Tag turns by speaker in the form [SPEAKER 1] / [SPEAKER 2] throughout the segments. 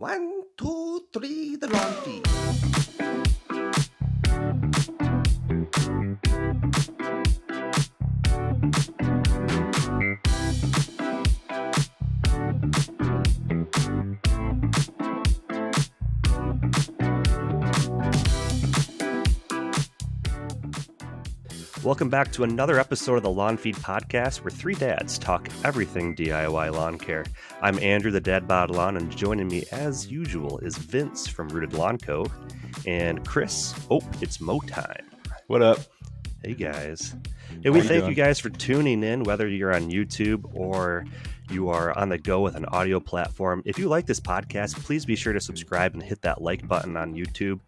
[SPEAKER 1] One, two, three, the lawn feed. Welcome back to another episode of the Lawn Feed podcast, where three dads talk everything DIY lawn care. I'm Andrew, the Dad Bod Lawn, and joining me as usual is Vince from Rooted Lawn Co. and Chris. Oh, it's Mo time.
[SPEAKER 2] What up?
[SPEAKER 1] Hey guys. Hey, we thank you guys for tuning in, whether you're on YouTube or you are on the go with an audio platform. If you like this podcast, please be sure to subscribe and hit that like button on YouTube.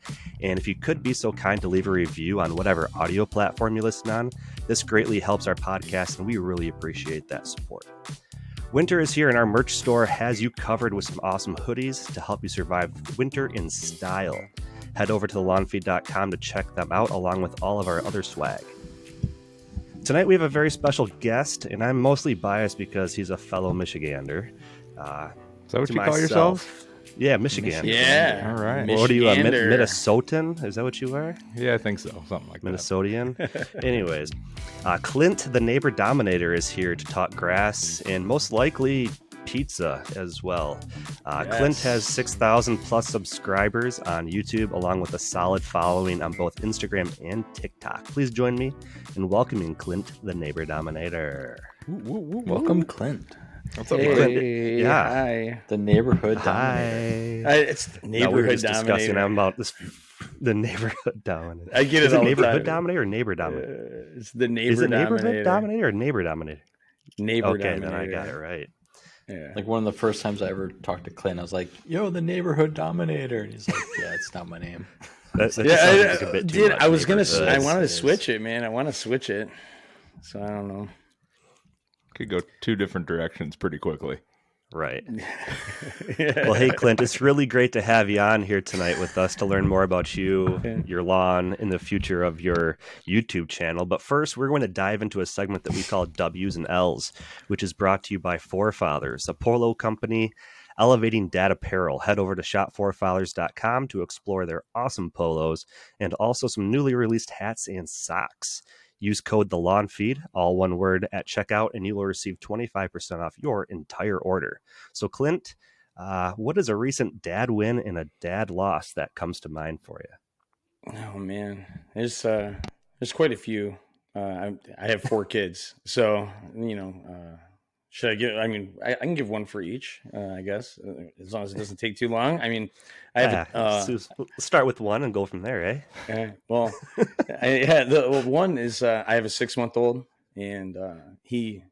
[SPEAKER 1] And if you could be so kind to leave a review on whatever audio platform you listen on, this greatly helps our podcast, and we really appreciate that support. Winter is here, and our merch store has you covered with some awesome hoodies to help you survive winter in style. Head over to thelawnfeed.com to check them out, along with all of our other swag. Tonight we have a very special guest, and I'm mostly biased because he's a fellow Michigander.
[SPEAKER 2] Is that what you call yourself?
[SPEAKER 1] Yeah, Michigander.
[SPEAKER 3] Yeah.
[SPEAKER 2] All right.
[SPEAKER 1] What are you, a Minnesotan? Is that what you are?
[SPEAKER 2] Yeah, I think so. Something like
[SPEAKER 1] Minnesotian? Anyways, Clint, the neighbor Dominator, is here to talk grass and most likely pizza as well.
[SPEAKER 3] Yes.
[SPEAKER 1] Clint has 6,000 plus subscribers on YouTube, along with a solid following on both Instagram and TikTok. Please join me in welcoming Clint, the neighbor Dominator.
[SPEAKER 4] Welcome, Clint.
[SPEAKER 2] What's up,
[SPEAKER 3] Hey,
[SPEAKER 2] buddy?
[SPEAKER 1] Yeah.
[SPEAKER 3] Hi.
[SPEAKER 4] The neighborhood
[SPEAKER 1] Hi.
[SPEAKER 4] dominator.
[SPEAKER 3] It's the
[SPEAKER 1] No, we were
[SPEAKER 3] neighborhood
[SPEAKER 1] just discussing
[SPEAKER 3] dominator.
[SPEAKER 1] about this, the neighborhood dominator.
[SPEAKER 3] I get
[SPEAKER 1] Is
[SPEAKER 3] it
[SPEAKER 1] it
[SPEAKER 3] all the
[SPEAKER 1] neighborhood
[SPEAKER 3] time.
[SPEAKER 1] dominator or neighbor dominator?
[SPEAKER 3] It's the neighbor
[SPEAKER 1] Is it neighborhood
[SPEAKER 3] dominator.
[SPEAKER 1] dominator or neighbor dominator?
[SPEAKER 3] Neighbor
[SPEAKER 1] Okay,
[SPEAKER 3] dominator.
[SPEAKER 1] then I got it right.
[SPEAKER 3] Yeah.
[SPEAKER 4] Like one of the first times I ever talked to Clint, I was like, "Yo, the neighborhood dominator." And he's like, "Yeah, it's not my name."
[SPEAKER 1] That
[SPEAKER 3] Yeah,
[SPEAKER 1] sounds like a bit too
[SPEAKER 3] dude,
[SPEAKER 1] much
[SPEAKER 3] I was gonna.
[SPEAKER 1] neighborhood.
[SPEAKER 3] I wanted to
[SPEAKER 4] It is.
[SPEAKER 3] switch it, man. I want to switch it. So I don't know.
[SPEAKER 2] Could go two different directions pretty quickly.
[SPEAKER 1] Right. Well, hey, Clint, it's really great to have you on here tonight with us to learn more about you, your lawn, and the future of your YouTube channel. But first, we're going to dive into a segment that we call W's and L's, which is brought to you by ForeFathers, a polo company elevating dad apparel. Head over to shopforefathers.com to explore their awesome polos and also some newly released hats and socks. Use code THELAWNFEED, all one word, at checkout, and you will receive 25% off your entire order. So, Clint, what is a recent dad win and a dad loss that comes to mind for you?
[SPEAKER 3] Oh man, there's quite a few. I have 4 kids, so should I give? I mean, I can give one for each, I guess, as long as it doesn't take too long. I mean, I have
[SPEAKER 1] So let's start with one and go from there, eh?
[SPEAKER 3] well, the one is I have a 6-month-old, and he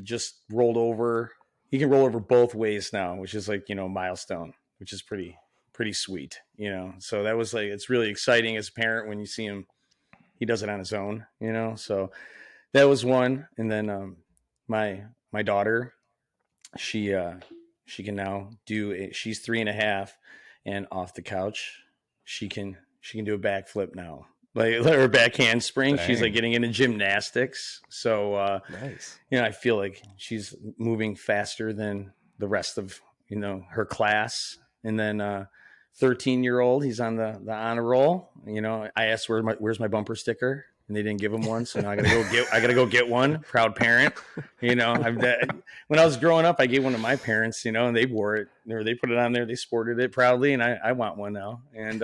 [SPEAKER 3] just rolled over. He can roll over both ways now, which is like a milestone, which is pretty sweet, So that was like, it's really exciting as a parent when you see him. He does it on his own, So that was one, and then my daughter, she can now do she's 3.5, and off the couch she can do a backflip now, like her back handspring.
[SPEAKER 2] Dang.
[SPEAKER 3] She's like getting into gymnastics, so
[SPEAKER 1] Nice.
[SPEAKER 3] I feel like she's moving faster than the rest of her class. And then 13-year-old, he's on the honor roll. I asked where's my bumper sticker, and they didn't give him one, so now I gotta go get one. Proud parent, when I was growing up, I gave one to my parents, and they wore it, or they put it on there, they sported it proudly, and I want one now. And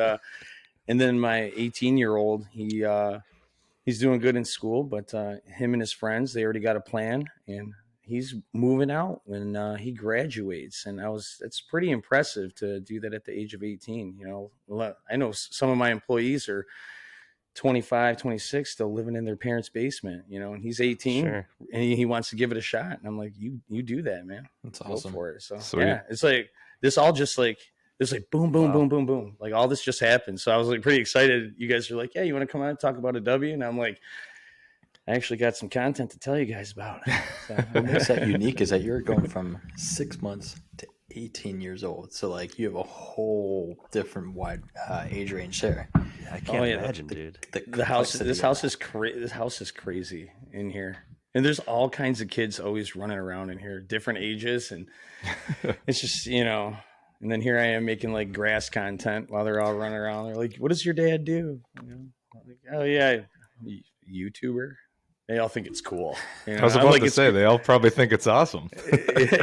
[SPEAKER 3] then my 18-year-old, he's doing good in school, but him and his friends, they already got a plan, and he's moving out when he graduates. And it's pretty impressive to do that at the age of 18. I know some of my employees are 25, 26, still living in their parents' basement, and he's 18,
[SPEAKER 1] Sure.
[SPEAKER 3] and he wants to give it a shot. And I'm like, you do that, man.
[SPEAKER 4] That's
[SPEAKER 3] Go
[SPEAKER 4] awesome.
[SPEAKER 3] for it. So
[SPEAKER 2] Sweet.
[SPEAKER 3] yeah, it's like this all just like, it's like boom, boom,
[SPEAKER 1] Wow.
[SPEAKER 3] boom, boom, boom. Like all this just happened. So I was like pretty excited. You guys are like, yeah, you want to come on and talk about a W? And I'm like, I actually got some content to tell you guys about. So,
[SPEAKER 4] What makes that unique is that you're going from 6 months to 18 years old. So like you have a whole different wide age range there.
[SPEAKER 1] Yeah, I can't
[SPEAKER 3] yeah,
[SPEAKER 1] imagine, dude.
[SPEAKER 3] the house,
[SPEAKER 4] complexity
[SPEAKER 3] this
[SPEAKER 4] of
[SPEAKER 3] house
[SPEAKER 4] that.
[SPEAKER 3] is this house is crazy in here. And there's all kinds of kids always running around in here, different ages. And it's just, And then here I am making like grass content while they're all running around. They're like, "What does your dad do?" You know, I'm like, "Oh yeah, YouTuber." They all think it's cool. You know?
[SPEAKER 2] I was
[SPEAKER 3] I'm
[SPEAKER 2] about
[SPEAKER 3] like,
[SPEAKER 2] to say, they all probably think it's awesome.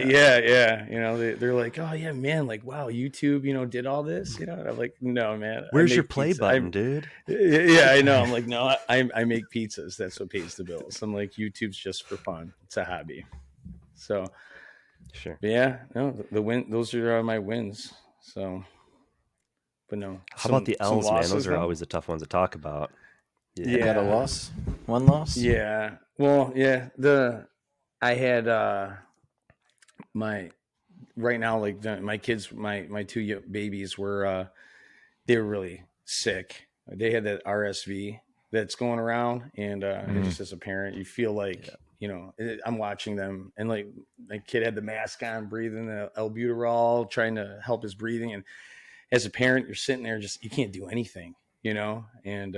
[SPEAKER 3] yeah. You know, they're like, "Oh yeah, man, like wow, YouTube, you know, did all this." You know, and I'm like, "No, man.
[SPEAKER 1] Where's your play button, dude?"
[SPEAKER 3] Yeah, I know. I'm like, no, I make pizzas. That's what pays the bills. I'm like, YouTube's just for fun. It's a hobby. So,
[SPEAKER 1] Sure.
[SPEAKER 3] but yeah, no, the win. Those are my wins. So, but no.
[SPEAKER 1] How about the L's, man? Those are
[SPEAKER 3] though?
[SPEAKER 1] always the tough ones to talk about.
[SPEAKER 4] You got a loss? One loss?
[SPEAKER 3] Yeah. Well, yeah. I had my right now, like my kids, my two babies were they were really sick. They had that RSV that's going around, and just as a parent, you feel like you know I'm watching them, and like my kid had the mask on, breathing the albuterol, trying to help his breathing, and as a parent, you're sitting there just you can't do anything, you know, and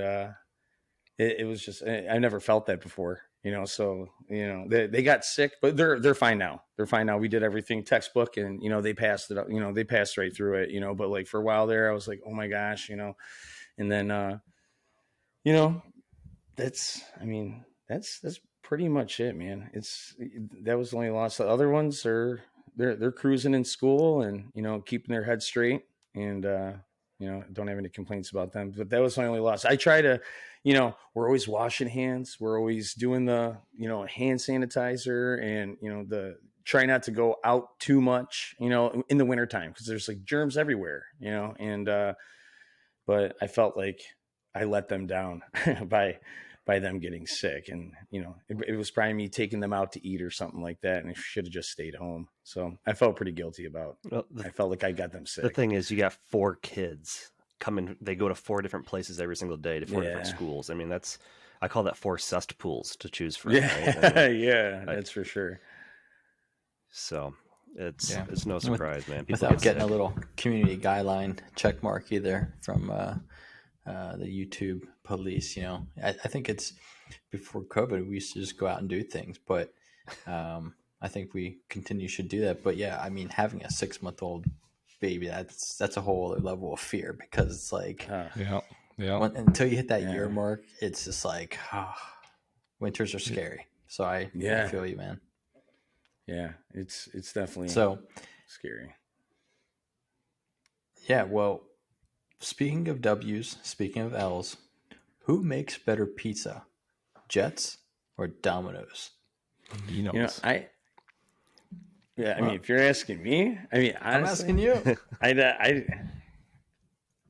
[SPEAKER 3] it was just I never felt that before, you know. So you know they got sick, but they're fine now. They're fine now. We did everything textbook, and you know they passed it. You know they passed right through it. You know, but like for a while there, I was like, oh my gosh, you know. And then you know that's pretty much it, man. That was the only loss. The other ones are they're cruising in school and you know keeping their head straight and you know don't have any complaints about them. But that was my only loss. I try to, you know, we're always washing hands. We're always doing the you know hand sanitizer and you know the try not to go out too much, you know, in the wintertime because there's like germs everywhere, you know, and but I felt like I let them down by them getting sick. And, you know, it was probably me taking them out to eat or something like that. And I should have just stayed home. So I felt pretty guilty about I felt like I got them sick.
[SPEAKER 1] The thing is, you got 4 kids coming. They go to 4 different places every single day to 4 different schools. I mean, I call that 4 cesspools to choose from.
[SPEAKER 3] Yeah.
[SPEAKER 1] Right? I mean,
[SPEAKER 3] yeah, that's for sure.
[SPEAKER 1] So it's no surprise, man. People
[SPEAKER 4] Without getting
[SPEAKER 1] sick.
[SPEAKER 4] a little community guideline check mark either from the YouTube police, you know, I think it's before COVID, we used to just go out and do things, but I think we should do that. But yeah, I mean, having a 6-month-old baby, that's a whole other level of fear because it's like, until you hit that year mark, it's just like, winters are scary. So I feel you, man.
[SPEAKER 3] Yeah, it's definitely
[SPEAKER 4] so
[SPEAKER 3] scary.
[SPEAKER 4] Yeah, well, speaking of W's, speaking of L's, who makes better pizza, Jets or Domino's?
[SPEAKER 3] You know, I mean, if you're asking me, I mean, honestly,
[SPEAKER 4] I'm asking you.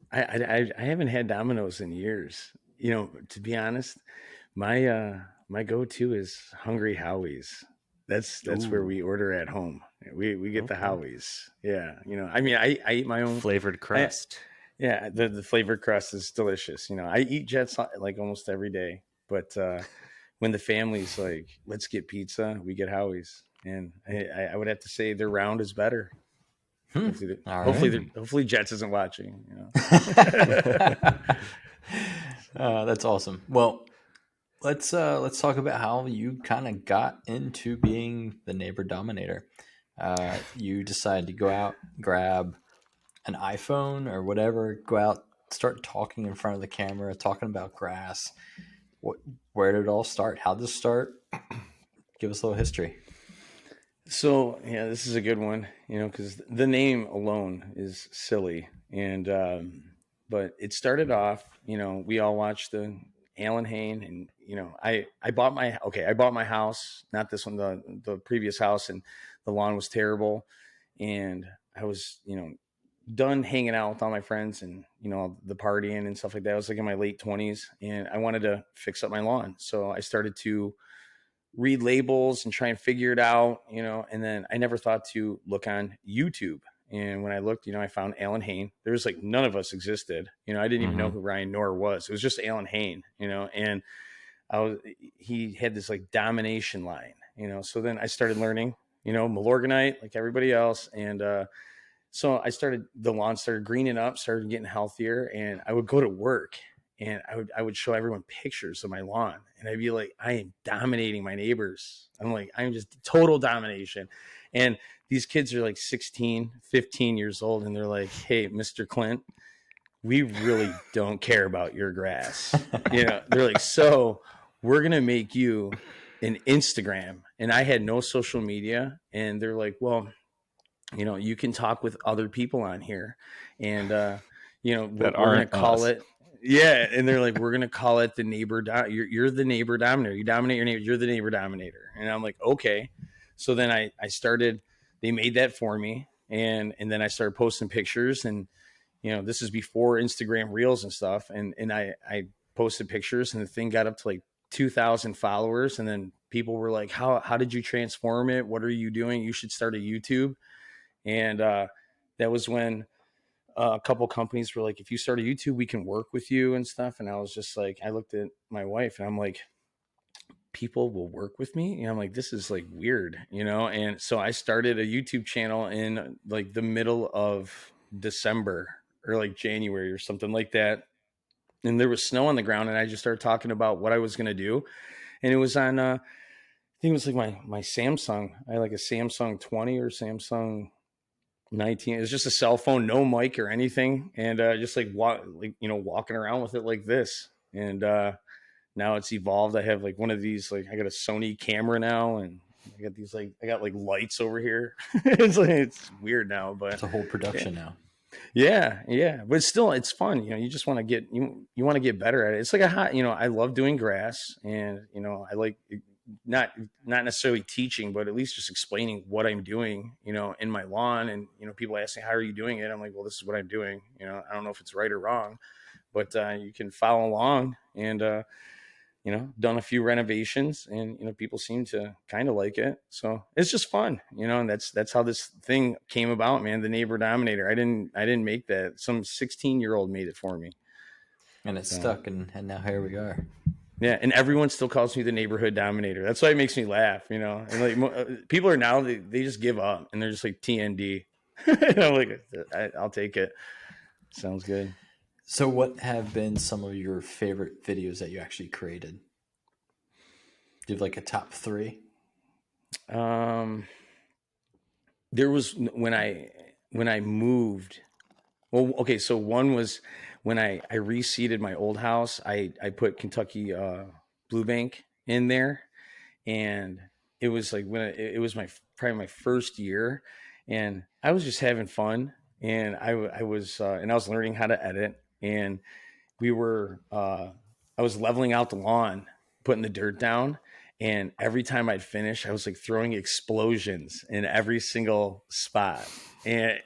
[SPEAKER 3] I haven't had Domino's in years. You know, to be honest, my go-to is Hungry Howie's. That's where we order at home. We get the Howie's. Yeah, you know, I mean, I eat my own
[SPEAKER 1] flavored crust.
[SPEAKER 3] The flavored crust is delicious. You know, I eat Jets like almost every day, but when the family's like, let's get pizza, we get Howie's, and I would have to say their round is better. Hopefully Jets isn't watching. You
[SPEAKER 4] know, that's awesome. Well, let's talk about how you kind of got into being the neighbor dominator. You decided to go out, grab an iPhone or whatever, go out, start talking in front of the camera, talking about grass. Where did it all start? How did it start? Give us a little history.
[SPEAKER 3] So, yeah, this is a good one, you know, because the name alone is silly. And, but it started off, you know, we all watched the Alan Hayne and, you know, I bought my house, not this one, the previous house, and the lawn was terrible. And I was, you know, done hanging out with all my friends and, you know, the partying and stuff like that. I was like in my late 20s and I wanted to fix up my lawn. So I started to read labels and try and figure it out, you know, and then I never thought to look on YouTube. And when I looked, you know, I found Alan Hayne. There was like none of us existed. You know, I didn't even know who Ryan Knorr was. It was just Alan Hayne, you know, and he had this like domination line, you know. So then I started learning, you know, Milorganite like everybody else. And so the lawn started greening up, started getting healthier, and I would go to work and I would show everyone pictures of my lawn and I'd be like, I am dominating my neighbors. I'm just total domination. And these kids are like 16, 15 years old. And they're like, hey, Mr. Clint, we really don't care about your grass. They're like, so we're going to make you an Instagram. And I had no social media. And they're like, well, you can talk with other people on here. And, we're going to call it. Yeah. And they're like, we're going to call it the neighbor. You're the neighbor dominator. You dominate your neighbor. You're the neighbor dominator. And I'm like, okay. So then I started, they made that for me. And then I started posting pictures, and, this is before Instagram Reels and stuff. And I posted pictures, and the thing got up to like 2,000 followers. And then people were like, how did you transform it? What are you doing? You should start a YouTube. And that was when a couple companies were like, if you start a YouTube, we can work with you and stuff. And I was just like, I looked at my wife and I'm like, people will work with me. And I'm like, this is like weird, And so I started a YouTube channel in like the middle of December or like January or something like that. And there was snow on the ground, and I just started talking about what I was going to do. And it was on, I think it was like my Samsung. I had like a Samsung 20 or Samsung 19. It was just a cell phone, no mic or anything. And just like walking around with it like this. And now it's evolved. I have like one of these, like I got a Sony camera now, and I got these I got like lights over here. It's weird now, but
[SPEAKER 4] it's a whole production now.
[SPEAKER 3] Yeah. But still, it's fun. You just want to get, you want to get better at it. It's like I love doing grass, and, I like not necessarily teaching, but at least just explaining what I'm doing, in my lawn. And, people ask me, how are you doing it? I'm like, well, this is what I'm doing. I don't know if it's right or wrong, but you can follow along. And, done a few renovations, and, people seem to kind of like it. So it's just fun, and that's how this thing came about, man. The neighbor dominator. I didn't make that. Some 16-year-old made it for me.
[SPEAKER 4] And it's stuck, and now here we are.
[SPEAKER 3] Yeah. And everyone still calls me the neighborhood dominator. That's why it makes me laugh, and like people are now, they just give up, and they're just like TND. And I'm like, I'll take it. Sounds good.
[SPEAKER 4] So what have been some of your favorite videos that you actually created? Do you have like a top 3?
[SPEAKER 3] There was when I moved. Well, okay. So one was when I reseeded my old house. I put Kentucky Blue Bank in there, and it was like it was probably my first year, and I was just having fun, and I was learning how to edit. And I was leveling out the lawn, putting the dirt down. And every time I'd finish, I was like throwing explosions in every single spot. And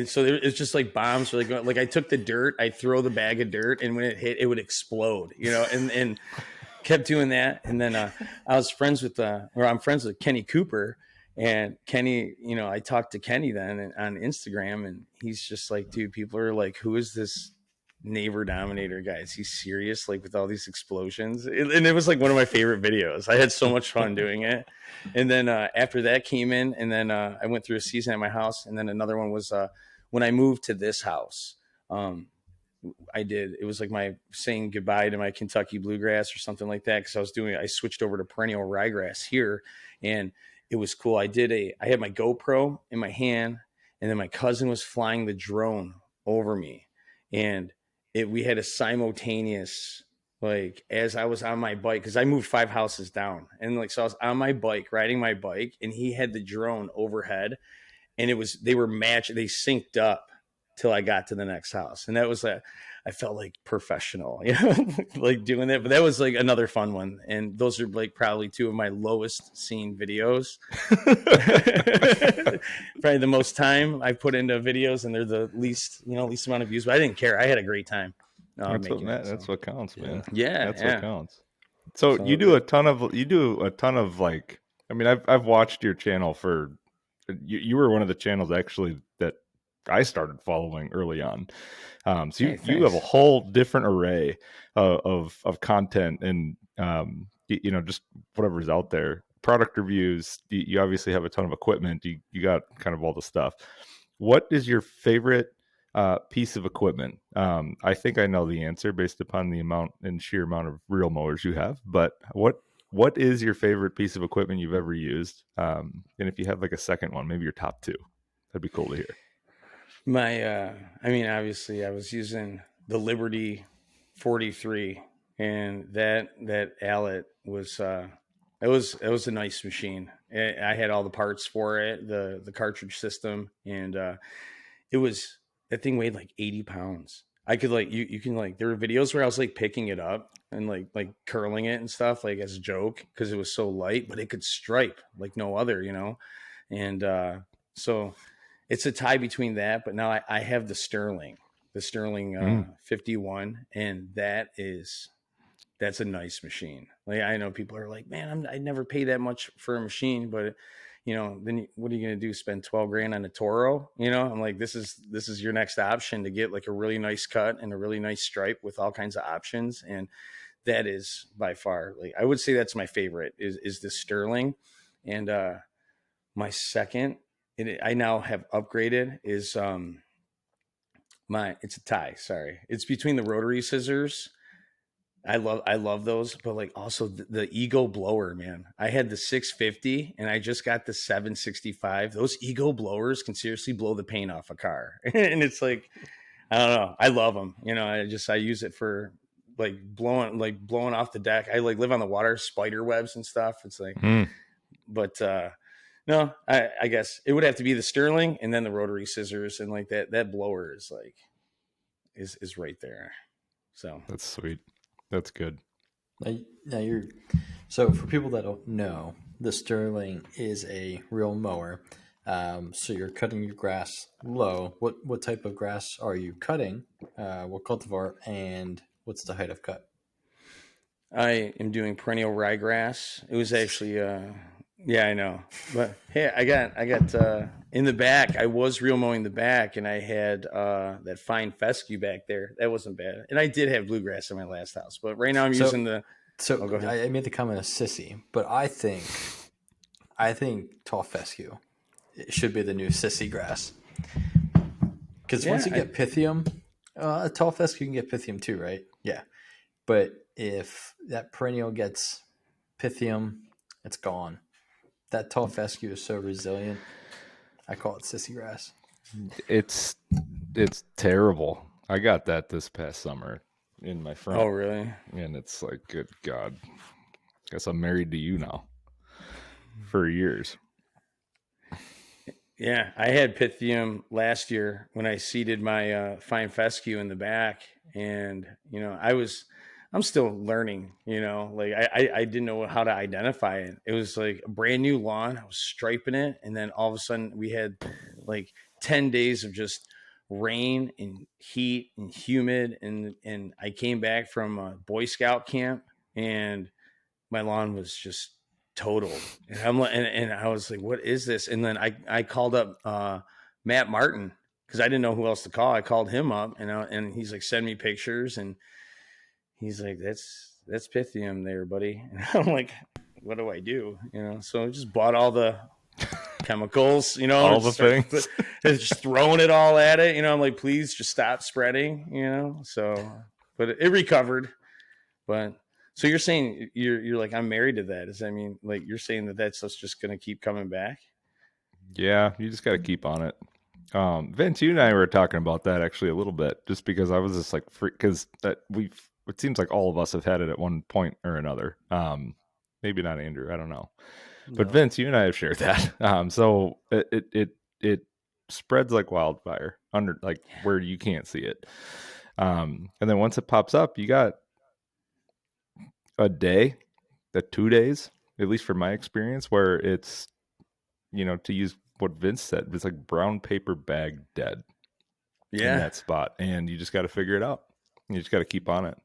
[SPEAKER 3] so it's just like bombs were like I took the dirt, I throw the bag of dirt, and when it hit, it would explode, and kept doing that. And then I'm friends with Kenny Cooper. And Kenny, I talked to Kenny then on Instagram, and he's just like, dude, people are like, who is this neighbor dominator guy? Is he serious? Like with all these explosions? And it was like one of my favorite videos. I had so much fun doing it. And then after that came in, and then I went through a season at my house. And then another one was when I moved to this house. It was like my saying goodbye to my Kentucky bluegrass or something like that. Cause I switched over to perennial ryegrass here, and it was cool. I had my GoPro in my hand, and then my cousin was flying the drone over me, and we had a simultaneous, like, as I was on my bike, cause I moved 5 houses down, and like, so I was on my bike, riding my bike, and he had the drone overhead, and they were matched. They synced up till I got to the next house. And that was I felt like professional, like doing that. But that was like another fun one. And those are like probably 2 of my lowest seen videos. Probably the most time I put into videos, and they're the least amount of views. But I didn't care. I had a great time.
[SPEAKER 2] That's what counts, man.
[SPEAKER 3] Yeah,
[SPEAKER 2] that's what counts. So you do a ton of like, I mean, I've watched your channel for. You were one of the channels actually that I started following early on. So you have a whole different array of content, and just whatever's out there. Product reviews. You obviously have a ton of equipment. You got kind of all the stuff. What is your favorite piece of equipment? I think I know the answer based upon the amount and sheer amount of reel mowers you have. But what what is your favorite piece of equipment you've ever used? And if you have like a second one, maybe your top two, that'd be cool to hear.
[SPEAKER 3] I mean, obviously I was using the Liberty 43, and that Allett was, it was a nice machine. I had all the parts for it, the cartridge system, and it was, that thing weighed like 80 pounds. I could like, you can like, there were videos where I was like picking it up and like curling it and stuff, like as a joke, because it was so light, but it could stripe like no other, you know? And so it's a tie between that, but now I have the Sterling 51, and that's a nice machine. Like, I know people are like, man, I'd never pay that much for a machine, but you know, then what are you going to do? Spend 12 grand on a Toro? You know, I'm like, this is your next option to get like a really nice cut and a really nice stripe with all kinds of options. And that is by far, like, I would say that's my favorite is the Sterling. And my second, I now have upgraded, is it's a tie. Sorry. It's between the rotary scissors. I love those, but like also the Ego blower, man. I had the 650 and I just got the 765. Those Ego blowers can seriously blow the paint off a car. And it's like, I don't know. I love them. You know, I use it for like blowing off the deck. I like live on the water, spider webs and stuff. It's like, but no, I guess it would have to be the Sterling and then the rotary scissors, and like that blower is like, is right there. So
[SPEAKER 2] that's sweet. That's good.
[SPEAKER 4] Now so for people that don't know, the Sterling is a real mower. So you're cutting your grass low. What type of grass are you cutting? What cultivar, and what's the height of cut?
[SPEAKER 3] I am doing perennial ryegrass. It was actually yeah, I know. But hey, I got in the back, I was real mowing the back, and I had that fine fescue back there. That wasn't bad. And I did have bluegrass in my last house, but right now I'm using the
[SPEAKER 4] go ahead. I made the comment of sissy, but I think tall fescue should be the new sissy grass. Because once you get Pythium, tall fescue can get Pythium too, right? Yeah. But if that perennial gets Pythium, it's gone. That tall fescue is so resilient. I call it sissy grass.
[SPEAKER 2] It's terrible. I got that this past summer in my front.
[SPEAKER 3] Oh, really?
[SPEAKER 2] And it's like, good God. Guess I'm married to you now for years.
[SPEAKER 3] Yeah, I had Pythium last year when I seeded my fine fescue in the back, and you know, I'm still learning. You know, like I didn't know how to identify it. It was like a brand new lawn. I was striping it, and then all of a sudden we had like 10 days of just rain and heat and humid, and I came back from a Boy Scout camp, and my lawn was just totaled. And I'm like, and I was like, what is this? And then I called up Matt Martin, because I didn't know who else to call. I called him up, and he's like, send me pictures, and he's like, that's Pythium there, buddy. And I'm like, what do I do? You know, so I just bought all the chemicals, you know,
[SPEAKER 2] all the things,
[SPEAKER 3] just throwing it all at it. You know, I'm like, please just stop spreading, you know? So, but it recovered. But so you're saying you're like, I'm married to that. Does that mean like you're saying that's just going to keep coming back?
[SPEAKER 2] Yeah, you just got to keep on it. Vince, you and I were talking about that actually a little bit, just because I was just like, because it seems like all of us have had it at one point or another. Maybe not Andrew, I don't know. But Vince, you and I have shared that. So it spreads like wildfire under, like, where you can't see it. And then once it pops up, you got a day, 2 days, at least from my experience, where it's, you know, to use what Vince said, it's like brown paper bag dead in that spot. And you just got to figure it out. You just got to keep on it.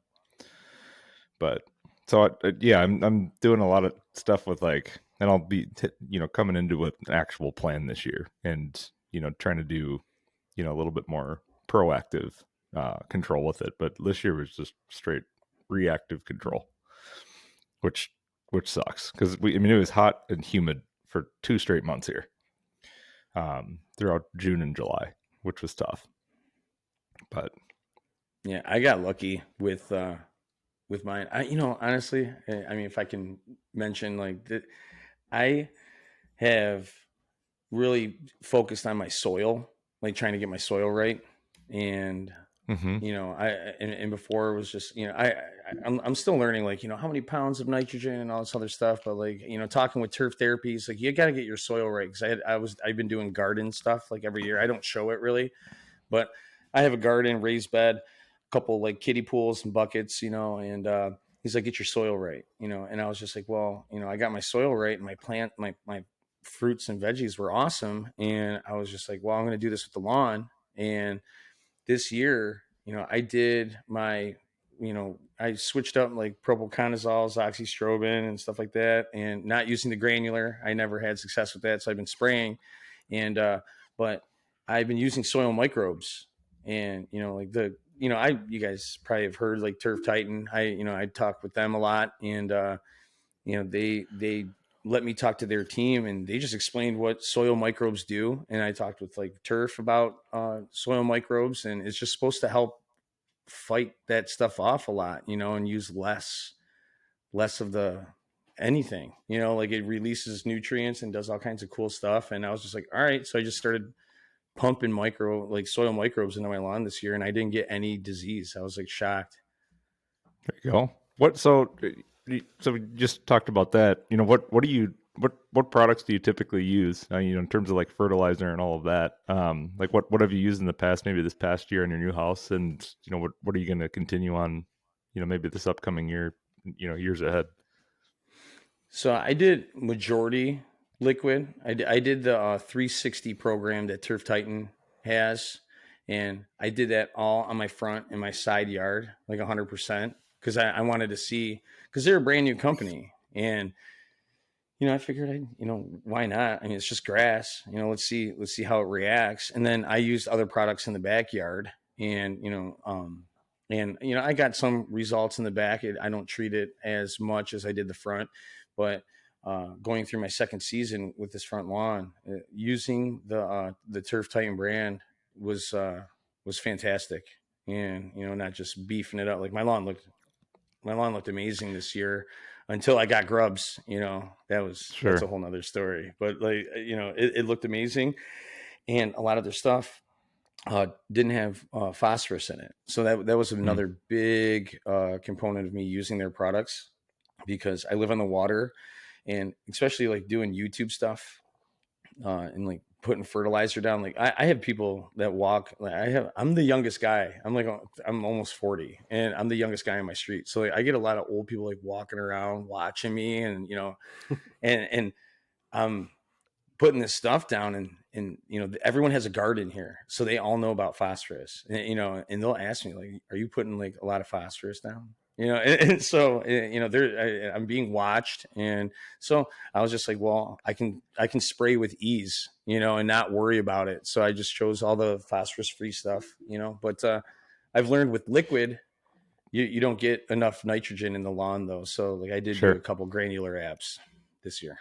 [SPEAKER 2] But so I'm doing a lot of stuff with like, and I'll be, coming into an actual plan this year, and, trying to do, a little bit more proactive control with it. But this year was just straight reactive control, which sucks, because it was hot and humid for 2 straight months here, throughout June and July, which was tough. But
[SPEAKER 3] yeah, I got lucky with with mine. Honestly, I mean, if I can mention like that, I have really focused on my soil, like trying to get my soil right. And, and before it was just, I'm still learning, like, how many pounds of nitrogen and all this other stuff. But like, talking with turf therapies, like you got to get your soil right. Cause I've been doing garden stuff like every year. I don't show it really, but I have a garden, raised bed, a couple like kiddie pools and buckets, and, he's like, get your soil right, and I was just like, well, I got my soil right, and my fruits and veggies were awesome. And I was just like, well, I'm going to do this with the lawn. And this year, I did my, I switched up like propiconazoles, oxystrobin and stuff like that, and not using the granular. I never had success with that. So I've been spraying and, but I've been using soil microbes and, like you guys probably have heard like Turf Titan. I talk with them a lot and, they let me talk to their team and they just explained what soil microbes do. And I talked with like Turf about soil microbes, and it's just supposed to help fight that stuff off a lot, and use less of the anything, like it releases nutrients and does all kinds of cool stuff. And I was just like, all right. So I just started pumping soil microbes into my lawn this year, and I didn't get any disease. I was like shocked.
[SPEAKER 2] There you go. So we just talked about that. What products do you typically use? In terms of like fertilizer and all of that. Like what have you used in the past? Maybe this past year in your new house, and what are you going to continue on? Maybe this upcoming year. Years ahead.
[SPEAKER 3] So I did majority liquid. I did the 360 program that Turf Titan has, and I did that all on my front and my side yard, like 100%, because I wanted to see, because they're a brand new company, and I figured why not? I mean, it's just grass. Let's see how it reacts. And then I used other products in the backyard, and I got some results in the back. I don't treat it as much as I did the front, but going through my second season with this front lawn, using the Turf Titan brand was fantastic. And not just beefing it up. Like my lawn looked amazing this year until I got grubs. That's a whole nother story. But like it looked amazing, and a lot of their stuff didn't have phosphorus in it. So that was another big component of me using their products, because I live on the water, and especially like doing YouTube stuff and like putting fertilizer down. Like I have people that walk, like I'm the youngest guy. I'm almost 40 and I'm the youngest guy in my street. So like, I get a lot of old people like walking around watching me, and, and I'm putting this stuff down, and everyone has a garden here, so they all know about phosphorus, and they'll ask me like, are you putting like a lot of phosphorus down? And so I'm being watched, and so I was just like, well, I can spray with ease, and not worry about it. So I just chose all the phosphorus free stuff, but I've learned with liquid, you don't get enough nitrogen in the lawn though. So like I did do a couple granular apps this year.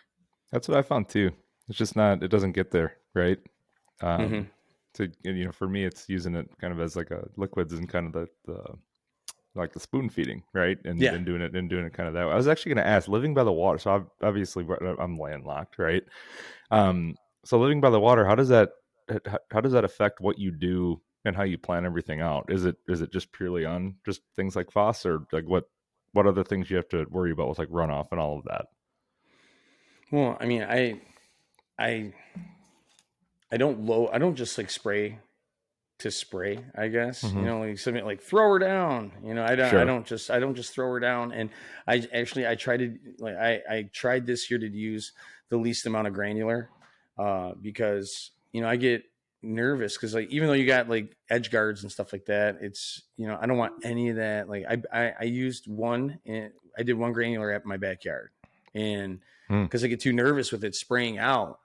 [SPEAKER 2] That's what I found too. It's just it doesn't get there, right? So for me, it's using it kind of as like a liquids and kind of the like the spoon feeding, right? And doing it kind of that way. I was actually going to ask, living by the water. So obviously I'm landlocked, right? So living by the water, how does that affect what you do and how you plan everything out? Is it just purely on just things like phos, or like what other things you have to worry about with like runoff and all of that?
[SPEAKER 3] Well, I mean, I don't just like spray to spray, I guess. Like something like throw her down. I don't just throw her down. And I tried this year to use the least amount of granular, because I get nervous, because like even though you got like edge guards and stuff like that, it's I don't want any of that. Like I used one, and I did one granular at my backyard, and because I get too nervous with it spraying out.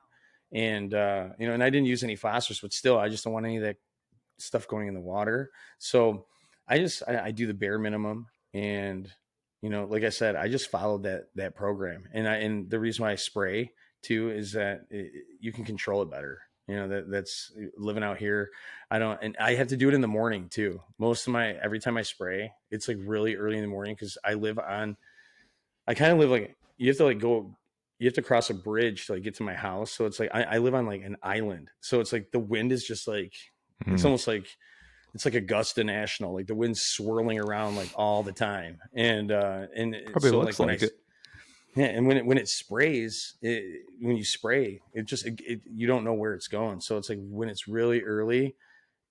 [SPEAKER 3] And and I didn't use any phosphorus, but still I just don't want any of that stuff going in the water. So I do the bare minimum, and like I said, I just followed that program. And the reason why I spray too is that you can control it better. that's living out here. And I have to do it in the morning too. Every time I spray, it's like really early in the morning. Cause I kind of live like, you have to cross a bridge to like get to my house. So it's like, I live on like an island. So it's like the wind is just like, it's almost like, it's like Augusta National. Like the wind's swirling around like all the time. And
[SPEAKER 2] Probably
[SPEAKER 3] so
[SPEAKER 2] looks like it.
[SPEAKER 3] Yeah, and when it sprays, when you spray, you don't know where it's going. So it's like when it's really early,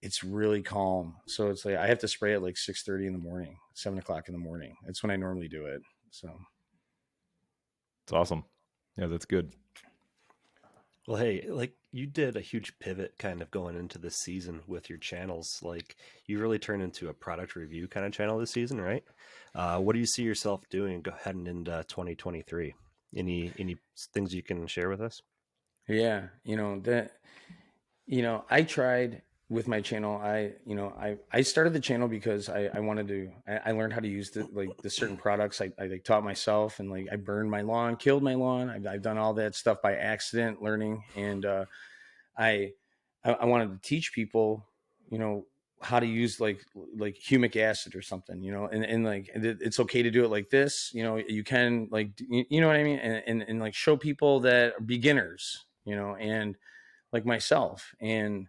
[SPEAKER 3] it's really calm. So it's like I have to spray at like 6:30 in the morning, 7:00 in the morning. That's when I normally do it. So
[SPEAKER 2] it's awesome. Yeah, that's good.
[SPEAKER 1] Well, hey, like you did a huge pivot kind of going into this season with your channels. Like you really turned into a product review kind of channel this season, right? What do you see yourself doing heading into 2023? Any things you can share with us?
[SPEAKER 3] yeah, I tried with my channel. I started the channel because I wanted to, I learned how to use the certain products. I like taught myself, and like I burned my lawn, killed my lawn. I've done all that stuff by accident learning. And I wanted to teach people, how to use like humic acid or something, and like it's okay to do it like this. You can like, you know what I mean? And like show people that are beginners, and like myself. And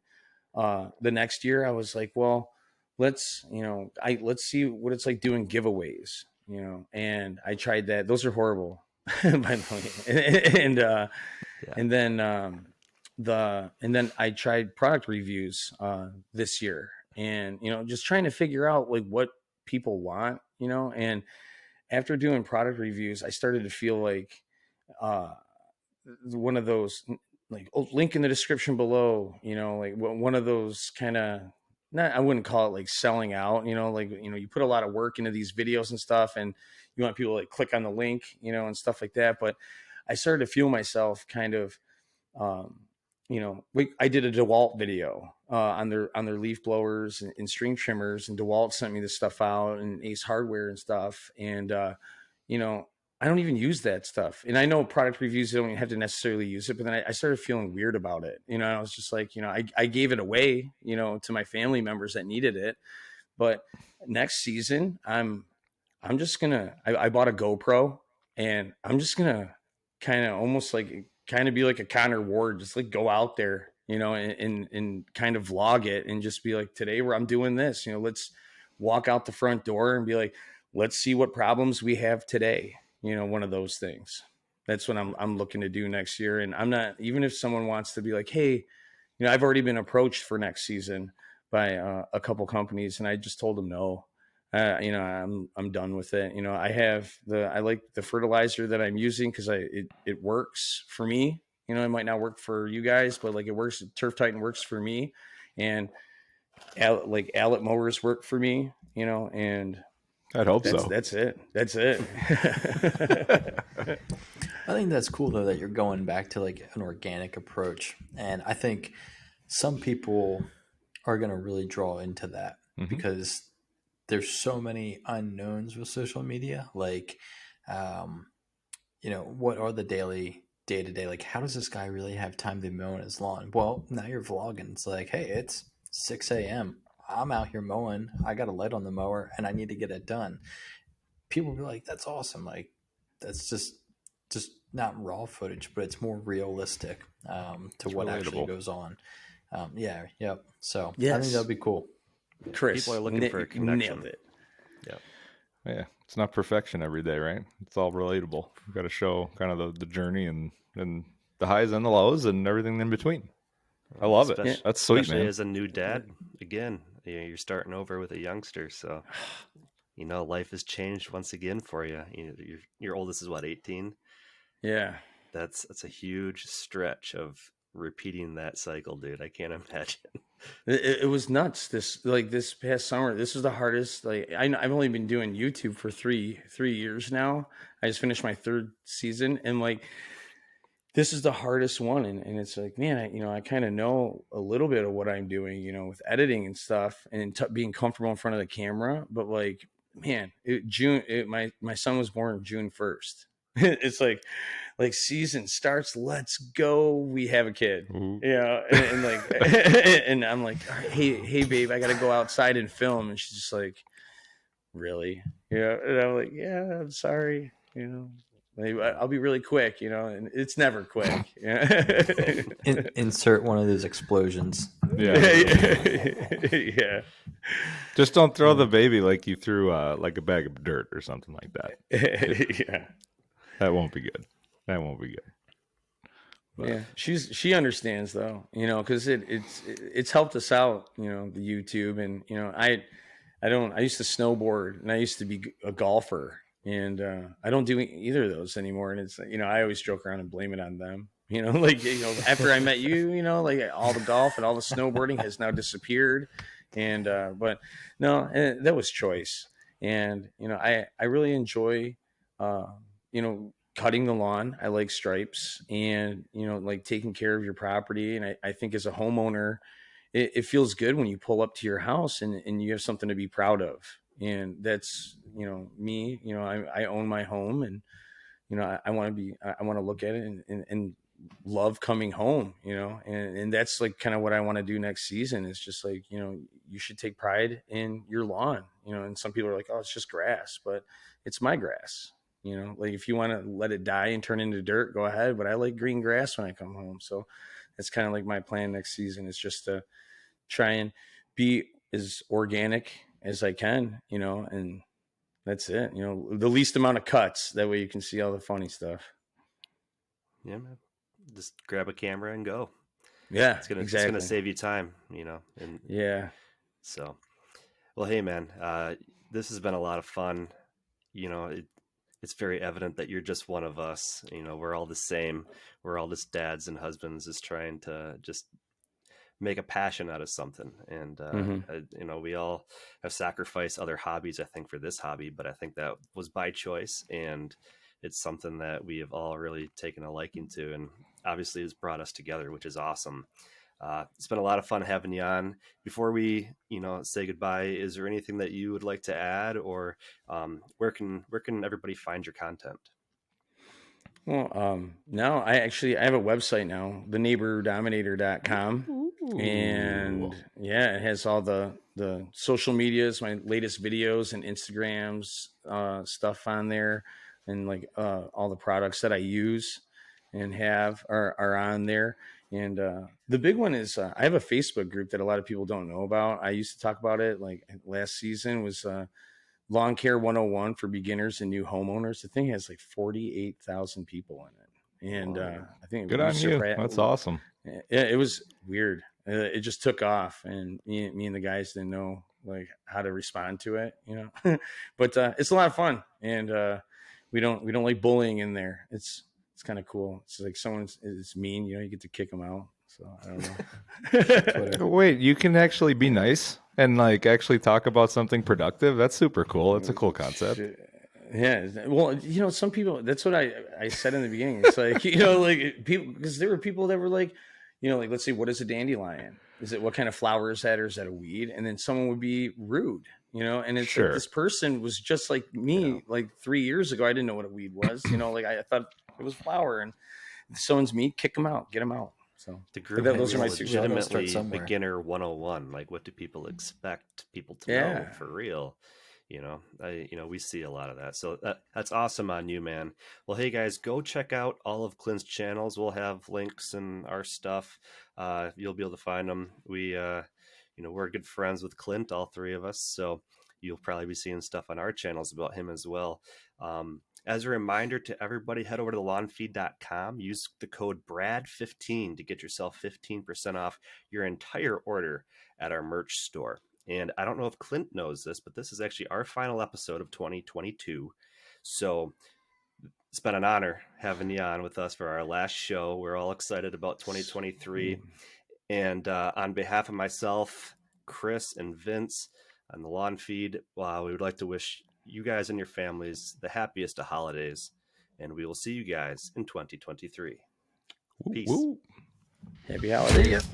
[SPEAKER 3] the next year I was like, well, let's see what it's like doing giveaways, and I tried that. Those are horrible, by the way. And then and then I tried product reviews this year, and just trying to figure out like what people want, and after doing product reviews, I started to feel like one of those, like, link in the description below, like one of those kind of, not, I wouldn't call it like selling out, like, you put a lot of work into these videos and stuff, and you want people to like click on the link, and stuff like that. But I started to feel myself kind of, I did a DeWalt video on their leaf blowers and string trimmers, and DeWalt sent me this stuff out, and Ace Hardware and stuff. And, I don't even use that stuff. And I know product reviews, you don't have to necessarily use it, but then I started feeling weird about it. I was just like, I gave it away, to my family members that needed it. But next season, I'm just gonna, I bought a GoPro, and I'm just gonna kind of almost like kind of be like a Connor Ward, just like go out there, and kind of vlog it, and just be like, today where I'm doing this, let's walk out the front door and be like, let's see what problems we have today. One of those things. That's what I'm looking to do next year. And I'm not, even if someone wants to be like, hey, I've already been approached for next season by a couple companies, and I just told them no. I'm done with it. I like the fertilizer that I'm using because it works for me. It might not work for you guys, but like it works. Turf Titan works for me, and Allett mowers work for me. And
[SPEAKER 2] I'd hope so.
[SPEAKER 3] That's it.
[SPEAKER 4] I think that's cool though that you're going back to like an organic approach, and I think some people are going to really draw into that because there's so many unknowns with social media. Like, what are the day to day? Like, how does this guy really have time to mow his lawn? Well, now you're vlogging. It's like, hey, it's 6 a.m. I'm out here mowing. I got a light on the mower and I need to get it done. People will be like, that's awesome. Like, that's just not raw footage, but it's more realistic to what actually goes on. Yep. So yes. I think that'd be cool.
[SPEAKER 3] Chris,
[SPEAKER 1] people are looking for a connection.
[SPEAKER 3] Nailed it.
[SPEAKER 2] Yeah, it's not perfection every day, right? It's all relatable. We've got to show kind of the journey and the highs and the lows and everything in between. I love it. That's sweet,
[SPEAKER 1] especially
[SPEAKER 2] man.
[SPEAKER 1] As a new dad, again, you're starting over with a youngster, so life has changed once again for you. Your oldest is what, 18?
[SPEAKER 3] Yeah,
[SPEAKER 1] that's a huge stretch of repeating that cycle, dude. I can't imagine.
[SPEAKER 3] It was nuts. This past summer, this was the hardest. Like I've only been doing YouTube for three years now. I just finished my 3rd season, and like this is the hardest one. And it's like, man, I kind of know a little bit of what I'm doing, with editing and stuff, and being comfortable in front of the camera. But like, man, my son was born June 1st, It's like season starts, let's go, we have a kid.
[SPEAKER 2] Ooh.
[SPEAKER 3] And like and I'm like, hey babe, I gotta go outside and film. And she's just like, really? And I'm like, yeah, I'm sorry, I'll be really quick, and it's never quick.
[SPEAKER 4] Insert one of those explosions.
[SPEAKER 3] Yeah.
[SPEAKER 2] Just don't throw the baby like you threw like a bag of dirt or something like that.
[SPEAKER 3] Yeah.
[SPEAKER 2] That won't be good. But.
[SPEAKER 3] Yeah, she understands though, because it's helped us out, the YouTube, and I used to snowboard and I used to be a golfer, and I don't do either of those anymore. And it's I always joke around and blame it on them. After I met you, like all the golf and all the snowboarding has now disappeared, and but no, that was choice, and I really enjoy cutting the lawn. I like stripes, and like taking care of your property. And I think as a homeowner, it feels good when you pull up to your house and you have something to be proud of. And that's me. I own my home, and I want to look at it and love coming home. And that's like kind of what I want to do next season. Is just like you should take pride in your lawn. And some people are like, oh, it's just grass, but it's my grass. Like if you want to let it die and turn into dirt, go ahead. But I like green grass when I come home. So that's kind of like my plan next season, is just to try and be as organic as I can, and that's it. The least amount of cuts. That way you can see all the funny stuff.
[SPEAKER 1] Yeah, man. Just grab a camera and go.
[SPEAKER 3] Yeah,
[SPEAKER 1] it's gonna save you time, And
[SPEAKER 3] yeah.
[SPEAKER 1] So, well, hey, man, this has been a lot of fun. It's very evident that you're just one of us. We're all the same. We're all just dads and husbands, just trying to just make a passion out of something. And, we all have sacrificed other hobbies, I think, for this hobby, but I think that was by choice. And it's something that we have all really taken a liking to, and obviously has brought us together, which is awesome. It's been a lot of fun having you on. Before we, say goodbye, is there anything that you would like to add, or where can everybody find your content?
[SPEAKER 3] Well, now I have a website now, theneighbordominator.com. And yeah, it has all the social medias, my latest videos and Instagrams, stuff on there, and like all the products that I use and have are on there. And the big one is I have a Facebook group that a lot of people don't know about. I used to talk about it like last season, was Lawn Care 101 for beginners and new homeowners. The thing has like 48,000 people in it. And I think
[SPEAKER 2] good on you. That's awesome.
[SPEAKER 3] Yeah, it was weird. It just took off, and me and the guys didn't know like how to respond to it, but it's a lot of fun, and we don't like bullying in there. It's kind of cool. It's like someone is mean, you get to kick them out. So I
[SPEAKER 2] don't know. Wait, you can actually be nice and like actually talk about something productive? That's super cool. It's a cool concept.
[SPEAKER 3] Yeah. Well, some people, that's what I said in the beginning. It's like, like people, because there were people that were like, like, let's say, what is a dandelion? Is it, what kind of flower is that? Or is that a weed? And then someone would be rude, and it's
[SPEAKER 2] sure.
[SPEAKER 3] Like, this person was just like me, like 3 years ago. I didn't know what a weed was, like I thought it was flower, and if someone's me, kick them out, get them out. So
[SPEAKER 1] the group those are my legitimately beginner 101. Like, what do people expect people to know for real? We see a lot of that. So that's awesome on you, man. Well, hey guys, go check out all of Clint's channels. We'll have links and our stuff. You'll be able to find them. We're good friends with Clint, all three of us. So you'll probably be seeing stuff on our channels about him as well. As a reminder to everybody, head over to TheLawnFeed.com. Use the code BRAD15 to get yourself 15% off your entire order at our merch store. And I don't know if Clint knows this, but this is actually our final episode of 2022. So it's been an honor having you on with us for our last show. We're all excited about 2023. And on behalf of myself, Chris, and Vince on the Lawn Feed, we would like to wish you guys and your families the happiest of holidays. And we will see you guys in 2023. Peace.
[SPEAKER 3] Happy holidays.